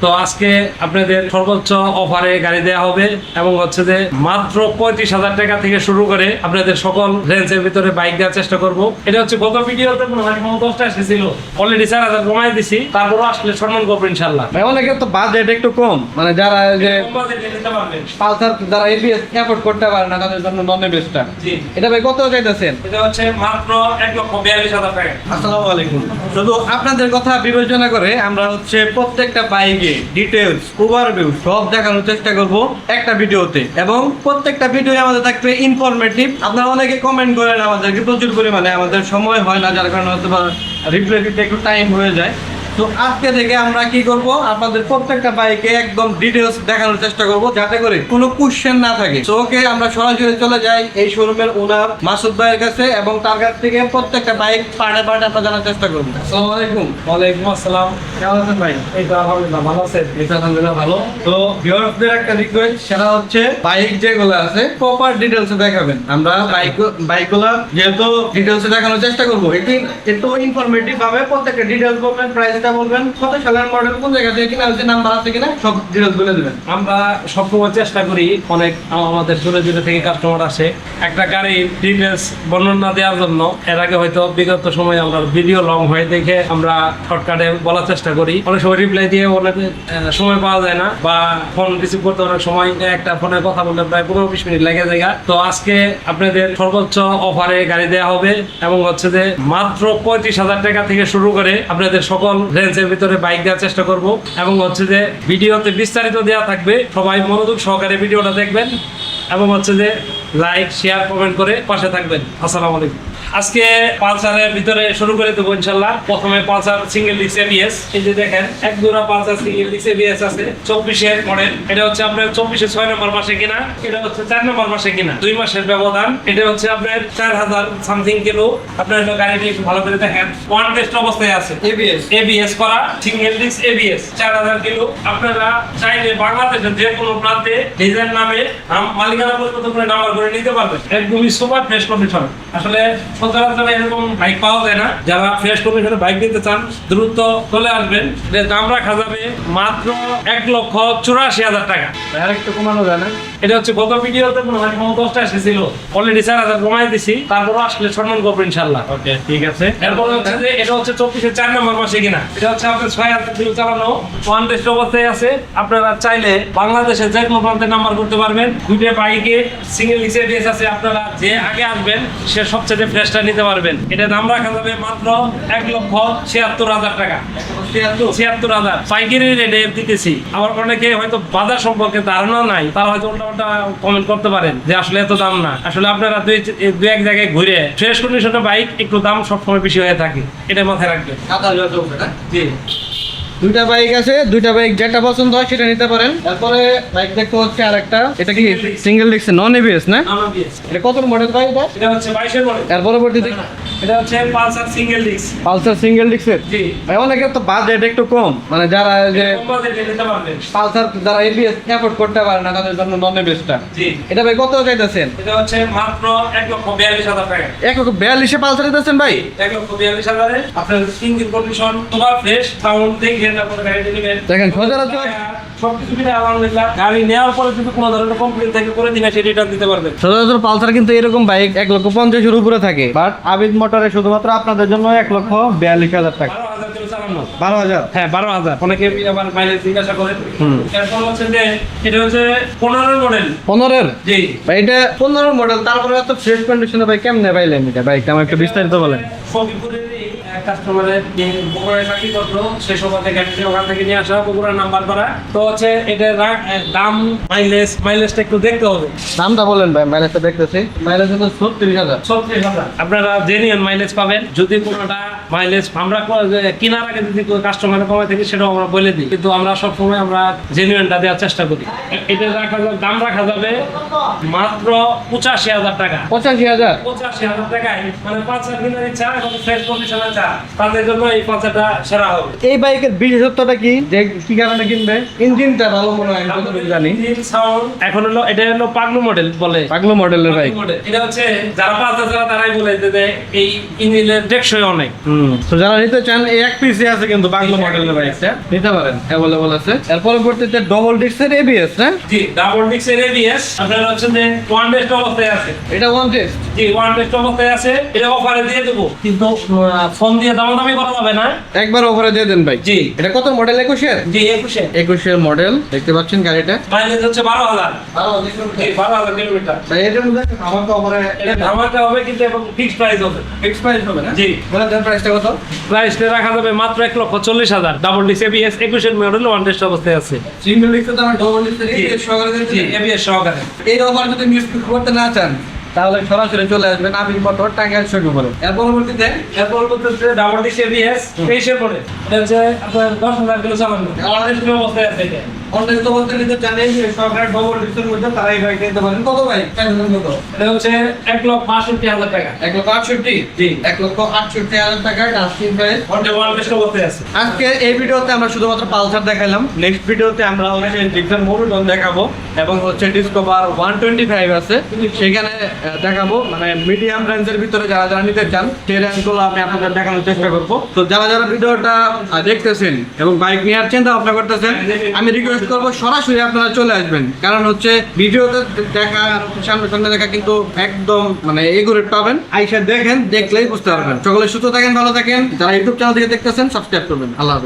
তো আজকে আপনাদের সর্বোচ্চ অফারে গাড়ি দেওয়া হবে এবং হচ্ছে যে মাত্র 35,000 টাকা থেকে শুরু করে আপনাদের সকল রেঞ্জের ভিতরে বাইক দেওয়ার চেষ্টা করব। এটা হচ্ছে গত ভিডিওতে মনে হয় 10টা এসেছিল, অলরেডি 4,000 কমাই দিছি, তারপরও আসলে সম্মান করবো ইনশাল্লাহ। অনেকে তো বাজেট একটু কম, মানে যারা যে পালসার যারা এবিএস অ্যাফোর্ড করতে পারে না তাদের জন্য নন এবিএসটা। জি, এটা ভাই কত চাইতেছেন? এটা হচ্ছে মাত্র 1,42,000 টাকা। আসসালামু আলাইকুম। শুধু আপনাদের কথা বিবেচনা করে আমরা হচ্ছে প্রত্যেকটা বাইকে ডিটেইলস ওভারভিউ সব দেখানোর চেষ্টা করব একটা ভিডিওতে, এবং প্রত্যেকটা ভিডিও আমাদের থাকবে ইনফরমেটিভ। আপনারা অনেকে কমেন্ট করেন আমাদেরকে প্রচুর পরিমাণে, আমাদের সময় হয় না, যার কারণে হয়তো রিপ্লাই দিতে একটু টাইম হয়ে যায়। তো আজকে থেকে আমরা কি করব, আপনাদের প্রত্যেকটা বাইকে একদম ডিটেইলস দেখানোর চেষ্টা করব, যাতে করে কোনো কোশ্চেন না থাকে। তো ওকে, আমরা সরাসরি চলে যাই এই শোরুমের ওনার মাসুদ ভাইয়ের কাছে, এবং তার কাছ থেকে প্রত্যেকটা বাইক পার্টে পার্টে আমরা জানার চেষ্টা করব। আসসালামু আলাইকুম। ওয়ালাইকুম আসসালাম। কেমন আছেন ভাই? এই তো আলহামদুলিল্লাহ ভালো আছেন? এই তো আলহামদুলিল্লাহ ভালো। তো ভিউয়ারদের একটা রিকোয়েস্ট, সেটা হচ্ছে বাইক যেগুলো আছে প্রপার ডিটেইলসে দেখাবেন। আমরা বাইকগুলো যেহেতু ডিটেইলসে দেখানোর চেষ্টা করব, একটু ইনফরমেটিভ ভাবে প্রত্যেকটা ডিটেইলস বলবেন, প্রাইসটা বলবেন, কত সালের মডেল, কোন জায়গা থেকে কিনা হচ্ছে, নাম্বার আছে কিনা, সব ডিটেইলস বলে দিবেন। আমরা সবসময় চেষ্টা করি, অনেক আমাদের দূরে দূরে থেকে কাস্টমার আসে একটা গাড়ির ডিটেলস বর্ণনা দেওয়ার জন্য। এর আগে হয়তো বিগত সময় আমরা ভিডিও লং হয়ে দেখে আমরা শর্টকাটে বলার চেষ্টা করি, অনেক সময় রিপ্লাই দিয়ে অনেক সময় পাওয়া যায় না, বা ফোন রিসিভ করতে অনেক সময়, একটা ফোনে কথা বলতে প্রায় 15-20 মিনিট লেগে যায়। তো আজকে আপনাদের সর্বোচ্চ অফারে গাড়ি দেওয়া হবে এবং হচ্ছে যে মাত্র 35,000 টাকা থেকে শুরু করে আপনাদের সকল রেঞ্জের ভিতরে বাইক দেওয়ার চেষ্টা করব, এবং হচ্ছে যে ভিডিওতে বিস্তারিত দেওয়া থাকবে। সবাই মনোযোগ সহকারে ভিডিওটা দেখবেন এবং হচ্ছে যে লাইক শেয়ার কমেন্ট করে পাশে থাকবেন। আসসালামু আলাইকুম। আজকে পালসারের ভিতরে শুরু করে দেবো ইনশাল্লাহ। প্রথমে পালসার সিঙ্গেল ডিস্ক এবিএস, এই যে দেখেন এক জোড়া পালসার সিঙ্গেল ডিস্ক এবিএস আছে 24-এর মডেল। এটা হচ্ছে আপনার 24-এর 6 নম্বর মাসে কিনা, এটা হচ্ছে 4 নম্বর মাসে কিনা, 2 মাসের ব্যবধান। এটা হচ্ছে আপনার 4,000 সামথিং কিলো। আপনার গাড়িটি একটু ভালো করে দেখেন, ওয়ান টেস্ট অবস্থায় আছে, এবিএস করা সিঙ্গেল ডিস্ক এবিএস 4,000 কিলো। আপনারা চাইলে বাংলাদেশের যে কোনো প্রান্তে ডিজাইন নামে মালিকানা পরিবর্তন করে নাম্বার করে নিতে পারবেন। একদমই সুপার ফ্রেশ কন্ডিশন। আসলে সচরাচর এরকম বাইক পাওয়া যায় না। যারা ফ্রেশ কন্ডিশনে বাইক নিতে চান দ্রুত চলে আসবেন। দাম রাখা যাবে মাত্র 1,84,000 টাকা। আর একটু কমানো যায় না? এটা হচ্ছে গত ভিডিওতে মনে হয় 10টা এসেছিল, অলরেডি 4,000 কমাই দিছি, তারপরও আসলে সম্মান করবো ইনশাল্লাহ। ওকে, ঠিক আছে। এরপর হচ্ছে যে এটা হচ্ছে 24-এর 4 নম্বর মাসে কিনা, এটা হচ্ছে আপনার 6,000 কিলো চালানো, ওয়ান টেস্ট অবস্থায় আছে। আপনারা চাইলে বাংলাদেশের যে কোনো প্রান্তে নাম্বার করতে পারবেন। দুইটা বাইকে সিঙ্গেল ডিস্ক এবিএস আছে, আপনারা যে আগে আসবেন সে সবচেয়ে ফ্রেশটা নিতে পারবেন। এটা দাম রাখা যাবে মাত্র 1,76,000 টাকা। 76,000 পাইকারি রেটে দিতেছি। আবার অনেকে হয়তো বাজার সম্পর্কে ধারণা নাই, তারা হয়তো উল্টা কমেন্ট করতে পারেন যে আসলে এত দাম না। আসলে আপনারা দুই এক জায়গায় ঘুরে ফ্রেশ কন্ডিশনের বাইক একটু দাম সবসময় বেশি হয়ে থাকে, এটা মাথায় রাখবেন। জি, দুইটা বাইক আছে, দুইটা বাইক যেটা পছন্দ হয় সেটা নিতে পারেন। তারপরে বাইক দেখতে হচ্ছে আরেকটা, এটা কি সিঙ্গেল ডিস্ক নন এবিএস না? এটা কত মডেল ভাই? এটা হচ্ছে 22-এর মডেল। এর পরবর্তীতে এটা হচ্ছে Pulsar single disc. Pulsar single ডিস্কের। জি ভাই, অনেকে তো বাজেট একটু কম, মানে যারা যে কম বাজেটে নিতে পারবেন। পালসার যারা এবিএস অ্যাফোর্ড করতে পারে না তাদের জন্য নন এবিএসটা। জি, এটা ভাই কত চাইতেছেন? এটা হচ্ছে মাত্র 1,42,000 টাকা। 1,42,000 পালসার দিতেছেন ভাই? 1,42,000 আপনার engine condition super fresh, sound দেখে আপনার গাড়িটা নেবেন। দেখেন সচরাচর সবকিছু মিলে আলহামদুলিল্লাহ। গাড়ি নেওয়ার পরে যদি কোনো ধরনের কমপ্লেন থাকে করে দিন, সে রিটার্ন দিতে পারবেন। সচরাচর পালসার কিন্তু এরকম বাইক 1,50,000 উপরে থাকে, বাট আবিদ মোটরে শুধুমাত্র আপনাদের জন্য 1,42,000 টাকা। 12,000 কিলো চালানো। 12,000? হ্যাঁ, 12,000। অনেকে আবার মাইলেজ জিজ্ঞাসা করেন। এরপর হচ্ছে যে এটা হচ্ছে 15-এর মডেল। 15-এর? জি ভাই, এটা 15 মডেল, তারপরে এত ফ্রেশ কন্ডিশনে ভাই কেমনে পাইলেন এটা বাইকটা? আমার একটু বিস্তারিত বলেন। সবিপুরেরই কাস্টমারের যে বগুড়ায় চাকরি করতো, সেই সময় থেকে ওখান থেকে নিয়ে আসা, বগুড়ার নাম্বার করা। তো হচ্ছে এটার দাম মাইলেজটা একটু দেখতে হবে। দামটা বলেন ভাই, মাইলেজটা দেখতেছি। মাইলেজ হলো 36,000। 36,000 আপনারা জেনুইন মাইলেজ পাবেন। যদি কোনোটা মাইলেজ আমরা কেনার আগে যদি কাস্টমারের কমে থাকে সেটাও আমরা বলে দিই, কিন্তু আমরা সবসময় আমরা জেনুইনটা দেওয়ার চেষ্টা করি। এটা দাম রাখা যাবে মাত্র 85,000 টাকা। 85,000? 85,000 টাকায় মানে 5 কেনার ইচ্ছা, এখন ফ্রেশ কন্ডিশনের চা তাদের জন্য এই পালসারটা সেরা হবে। এই বাইকের বিশেষত্বটা কি, যে কি কারণে কিনবে? ইঞ্জিনটা ভালো মনে হয়, আমি যতটুকু জানি। সাউন্ড এখন হলো, এটা হলো পাগলু মডেল বলে, পাগলো মডেলের বাইক। মডেল এটা হচ্ছে যারা পালসার চালা তারাই বলে যে এই ইঞ্জিনের টেকসই অনেক। তো যারা নিতে চান, এই এক পিসে আছে কিন্তু পাগলো মডেলের বাইকটা, নিতে পারেন, অ্যাভেলেবল আছে। এর পরবর্তীতে ডবল ডিস্কের এবিএস, হ্যাঁ জি ডাবল ডিস্কের এবিএস আপনার হচ্ছে যে ওয়ান টেস্ট অবস্থায় আছে। এটা ওয়ান টেস্ট। জি ওয়ান টেস্ট অবস্থায় আছে, এটা অফারে দিয়ে দেবো, কিন্তু ফোন দিয়ে দামাদামি করা যাবে না। একবার ওভারে দিয়ে দেন ভাই। জি এটা কত মডেল? 21-এর? জি 21-এর 21-এর মডেল, দেখতে পাচ্ছেন গাড়িটা। মাইলেজ হচ্ছে 12,000। জি 12,000 কিলোমিটার। ভাই এটার মধ্যে আমার তো ওভারে এটা ধামাকা হবে কিন্তু এবং ফিক্সড প্রাইস হবে। ফিক্স প্রাইস হবে না? জি বলেন দেন প্রাইসটা কত? প্রাইসটা রাখা যাবে মাত্র 1,40,000। ডাবল ডিস্ক এবিএস 21-এর মডেল ওয়ান টেস্ট অবস্থায় আছে। সিঙ্গেল ডিস্কে তো আমার ডবল ডিস্কের এবিএস সহকারে জি দিচ্ছি। এবিএস সহকারে। এই অফার যদি মিস করতে না চান, তাহলে সরাসরি চলে আসবেন আবির মোটর, টাঙ্গাইল শোরুমে বলে। এর পরবর্তীতে এরপর হচ্ছে ডাবল ডিস্ক এবিএস 23-এর মডেল। এটা হচ্ছে আপনার 10,000 কিলো চালানো। ওয়ান টেস্ট অবস্থায় আছে এটা। অনলাইন তো বলতে নিতে চান, এই যে সরকার ডবল ডিস্কের মধ্যে তারাই বাইক নিতে পারেন। কত ভাই? কত? এটা হচ্ছে 1,62,000 টাকা। 1,68,000? জি 1,68,000 টাকার ডাস্টিং প্রাইস। ওয়ান টেস্ট অবস্থায় আছে। আজকে এই ভিডিওতে আমরা শুধুমাত্র পালসার দেখাইলাম। নেক্সট ভিডিওতে আমরা হচ্ছে ডিক্সন মরুটন দেখাবো, এবং হচ্ছে ডিসকভার 125 আছে সেখানে দেখাবো। মানে মিডিয়াম রেঞ্জের ভিতরে যারা যারা নিতে চান, সেই রেঞ্জগুলো আমি আপনাদের দেখানোর চেষ্টা করবো। তো যারা যারা ভিডিওটা দেখতেছেন এবং বাইক নেওয়ার চিন্তা ভাবনা করতেছেন, আমি রিকোয়েস্ট করবো সরাসরি আপনারা চলে আসবেন। কারণ হচ্ছে ভিডিওতে দেখা আর সামনে সামনে দেখা কিন্তু একদম মানে এগুরেট পাবেন। আইসা দেখেন, দেখলেই বুঝতে পারবেন। সকলে সুস্থ থাকেন, ভালো থাকেন। যারা ইউটিউব চ্যানেল থেকে দেখতেছেন, সাবস্ক্রাইব করবেন। আল্লাহ হাফেজ।